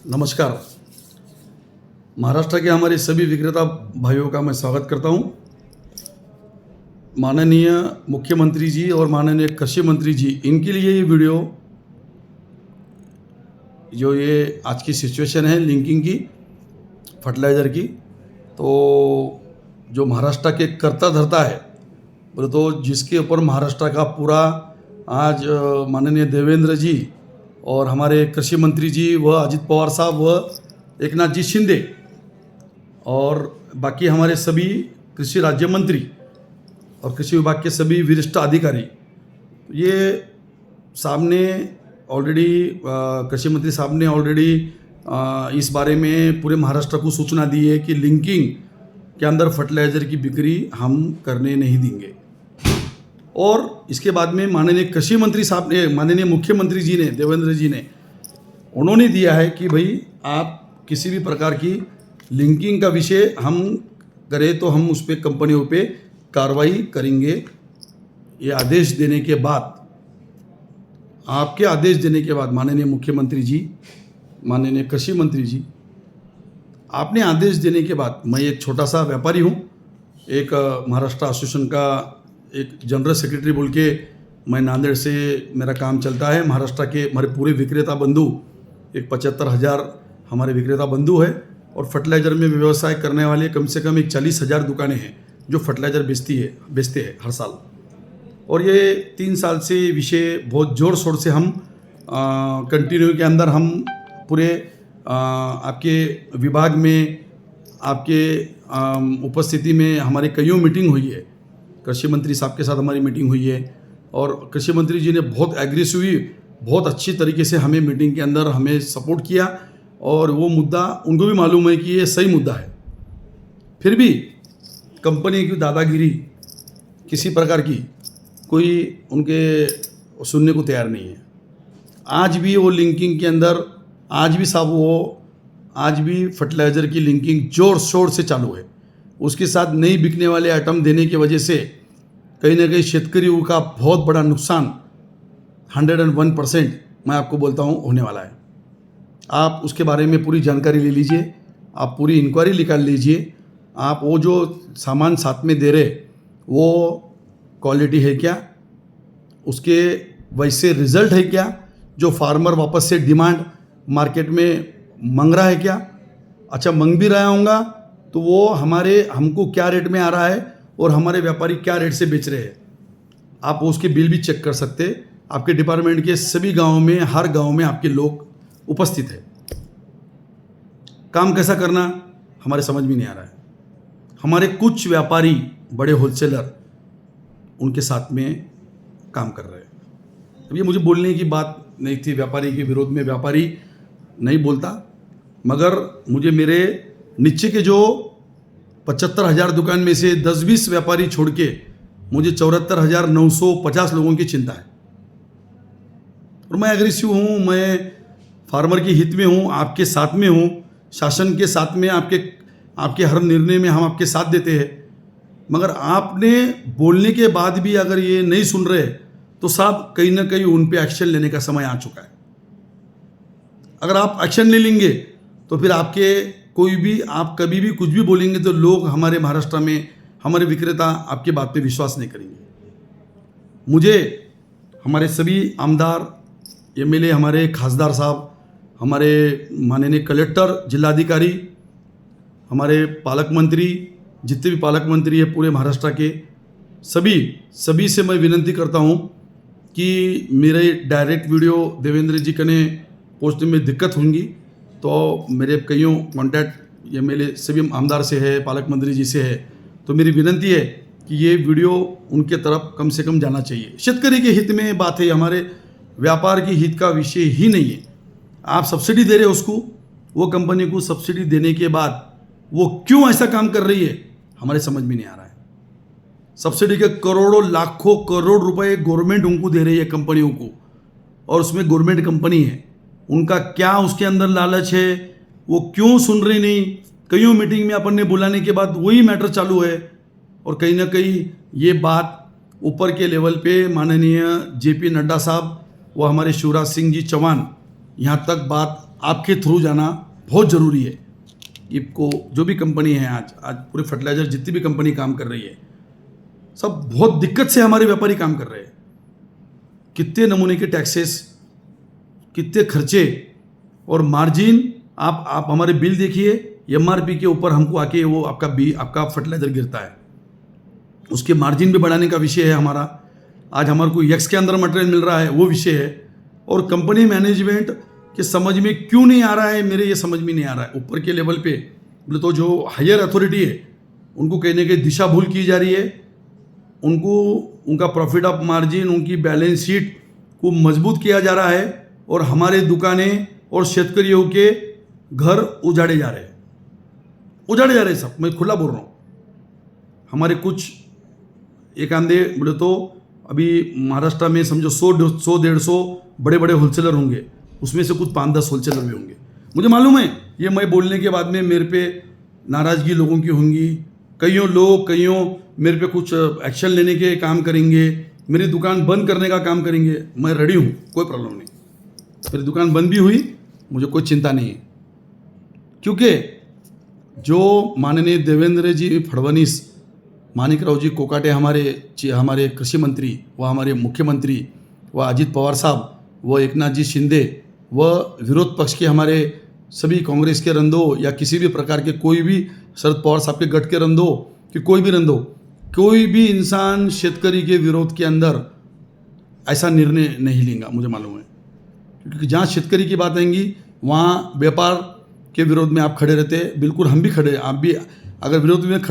नमस्कार। महाराष्ट्र के हमारे सभी विक्रेता भाइयों का मैं स्वागत करता हूं। माननीय मुख्यमंत्री जी और माननीय कृषि मंत्री जी, इनके लिए ये वीडियो, जो ये आज की सिचुएशन है लिंकिंग की, फर्टिलाइज़र की, तो जो महाराष्ट्र के कर्ता धर्ता है बोले तो जिसके ऊपर महाराष्ट्र का पूरा आज माननीय देवेंद्र जी और हमारे कृषि मंत्री जी व अजित पवार साहब व एकनाथ जी शिंदे और बाकी हमारे सभी कृषि राज्य मंत्री और कृषि विभाग के सभी वरिष्ठ अधिकारी, ये सामने ऑलरेडी कृषि मंत्री साहब ने ऑलरेडी इस बारे में पूरे महाराष्ट्र को सूचना दी है कि लिंकिंग के अंदर फर्टिलाइज़र की बिक्री हम करने नहीं देंगे। और इसके बाद में माननीय कृषि मंत्री साहब ने, माननीय मुख्यमंत्री जी ने, देवेंद्र जी ने, उन्होंने दिया है कि भाई आप किसी भी प्रकार की लिंकिंग का विषय हम करें तो हम उस पर कंपनियों पे कार्रवाई करेंगे। ये आदेश देने के बाद, आपके आदेश देने के बाद माननीय मुख्यमंत्री जी, माननीय कृषि मंत्री जी, आपने आदेश देने के बाद, मैं एक छोटा सा व्यापारी हूँ, एक महाराष्ट्र एसोसिएशन का एक जनरल सेक्रेटरी बोल के मैं नांदेड़ से मेरा काम चलता है। महाराष्ट्र के हमारे पूरे विक्रेता बंधु, एक 75,000 हमारे विक्रेता बंधु है और फर्टिलाइज़र में व्यवसाय करने वाले कम से कम एक 40,000 दुकानें हैं जो फर्टिलाइज़र बेचते हैं हर साल। और ये 3 साल से विषय बहुत ज़ोर शोर से हम कंटिन्यू के अंदर हम पूरे आपके विभाग में, आपके उपस्थिति में हमारी कईयों मीटिंग हुई है। कृषि मंत्री साहब के साथ हमारी मीटिंग हुई है और कृषि मंत्री जी ने बहुत एग्रेसिवली, बहुत अच्छी तरीके से हमें मीटिंग के अंदर हमें सपोर्ट किया और वो मुद्दा उनको भी मालूम है कि ये सही मुद्दा है। फिर भी कंपनी की दादागिरी किसी प्रकार की कोई उनके सुनने को तैयार नहीं है। आज भी वो लिंकिंग के अंदर, आज भी फर्टिलाइज़र की लिंकिंग जोर शोर से चालू है। उसके साथ नहीं बिकने वाले आइटम देने की वजह से कहीं ना कहीं शेतकरियों का बहुत बड़ा नुकसान 101% मैं आपको बोलता हूँ होने वाला है। आप उसके बारे में पूरी जानकारी ले लीजिए, आप पूरी इंक्वायरी निकाल लीजिए। आप वो जो सामान साथ में दे रहे वो क्वालिटी है क्या, उसके वैसे रिज़ल्ट है क्या, जो फार्मर वापस से डिमांड मार्केट में मंग रहा है क्या, अच्छा मंग भी रहा होगा तो वो हमको क्या रेट में आ रहा है और हमारे व्यापारी क्या रेट से बेच रहे हैं। आप उसके बिल भी चेक कर सकते। आपके डिपार्टमेंट के सभी गांवों में, हर गांव में आपके लोग उपस्थित है। काम कैसा करना हमारे समझ में नहीं आ रहा है। हमारे कुछ व्यापारी, बड़े होलसेलर, उनके साथ में काम कर रहे हैं। अब ये मुझे बोलने की बात नहीं थी, व्यापारी के विरोध में व्यापारी नहीं बोलता, मगर मुझे मेरे नीचे के जो 75,000 दुकान में से 10-20 व्यापारी छोड़ के मुझे 74,950 लोगों की चिंता है। और मैं एग्रेसिव हूँ, मैं फार्मर के हित में हूँ, आपके साथ में हूँ, शासन के साथ में, आपके हर निर्णय में हम आपके साथ देते हैं। मगर आपने बोलने के बाद भी अगर ये नहीं सुन रहे तो साहब कहीं ना कहीं उन पे एक्शन लेने का समय आ चुका है। अगर आप एक्शन ले लेंगे तो फिर आप कभी भी कुछ भी बोलेंगे तो लोग हमारे महाराष्ट्र में, हमारे विक्रेता आपके बात पे विश्वास नहीं करेंगे। मुझे हमारे सभी आमदार, एमएलए, हमारे खासदार साहब, हमारे माननीय कलेक्टर, जिलाधिकारी, हमारे पालक मंत्री, जितने भी पालक मंत्री है पूरे महाराष्ट्र के, सभी से मैं विनती करता हूँ कि मेरे डायरेक्ट वीडियो देवेंद्र जी कने पहुँचने में दिक्कत होंगी तो मेरे कईयों कॉन्टैक्ट एमएलए सभी आमदार से है, पालक मंत्री जी से है, तो मेरी विनती है कि ये वीडियो उनके तरफ कम से कम जाना चाहिए। शेतकरी के हित में बात है, हमारे व्यापार के हित का विषय ही नहीं है। आप सब्सिडी दे रहे हो उसको, वो कंपनी को सब्सिडी देने के बाद वो क्यों ऐसा काम कर रही है हमारे समझ में नहीं आ रहा है। सब्सिडी के करोड़ों, लाखों करोड़ रुपए गवर्नमेंट उनको दे रही है कंपनियों को, और उसमें गवर्नमेंट कंपनी है, उनका क्या उसके अंदर लालच है, वो क्यों सुन रही नहीं। कईयों मीटिंग में अपन ने बुलाने के बाद वही मैटर चालू है। और कहीं ना कहीं ये बात ऊपर के लेवल पे माननीय जेपी नड्डा साहब व हमारे शिवराज सिंह जी चौहान यहाँ तक बात आपके थ्रू जाना बहुत ज़रूरी है। इफको जो भी कंपनी है आज पूरे फर्टिलाइजर जितनी भी कंपनी काम कर रही है, सब बहुत दिक्कत से हमारे व्यापारी काम कर रहे हैं। कितने नमूने के टैक्सेस, कितने खर्चे और मार्जिन, आप हमारे बिल देखिए, एमआरपी के ऊपर हमको आके वो आपका फर्टिलाइजर गिरता है। उसके मार्जिन भी बढ़ाने का विषय है हमारा। आज हमारे को एक्स के अंदर मटेरियल मिल रहा है, वो विषय है। और कंपनी मैनेजमेंट के समझ में क्यों नहीं आ रहा है, मेरे ये समझ में नहीं आ रहा है। ऊपर के लेवल पे बोले तो जो हायर अथॉरिटी है उनको कहने की दिशा भूल की जा रही है। उनको उनका प्रॉफिट ऑफ मार्जिन, उनकी बैलेंस शीट को मजबूत किया जा रहा है और हमारे दुकानें और शेतकरियों के घर उजाड़े जा रहे हैं सब। मैं खुला बोल रहा हूँ। हमारे कुछ एक आंधे बोले तो अभी महाराष्ट्र में समझो 100-150 बड़े बड़े होलसेलर होंगे, उसमें से कुछ 5-10 होलसेलर भी होंगे। मुझे मालूम है ये मैं बोलने के बाद में मेरे पे नाराज़गी लोगों की होंगी। कईयों मेरे पे कुछ एक्शन लेने के काम करेंगे, मेरी दुकान बंद करने का काम करेंगे। मैं रेडी हूँ, कोई प्रॉब्लम नहीं। मेरी दुकान बंद भी हुई, मुझे कोई चिंता नहीं है, क्योंकि जो माननीय देवेंद्र जी फडणवीस, माणिकराव जी कोकाटे हमारे कृषि मंत्री, व हमारे मुख्यमंत्री, व अजित पवार साहब, व एकनाथ जी शिंदे, व विरोध पक्ष के हमारे सभी कांग्रेस के रंदो या किसी भी प्रकार के कोई भी शरद पवार साहब के गठ के रंदो कि कोई भी रंदो, कोई भी इंसान शेतकरी के विरोध के अंदर ऐसा निर्णय नहीं लेगा, मुझे मालूम है। क्योंकि जहाँ शेतकरी की बात आएंगी वहाँ व्यापार के विरोध में आप खड़े रहते हैं। बिल्कुल हम भी खड़े, आप भी अगर विरोध में खड़े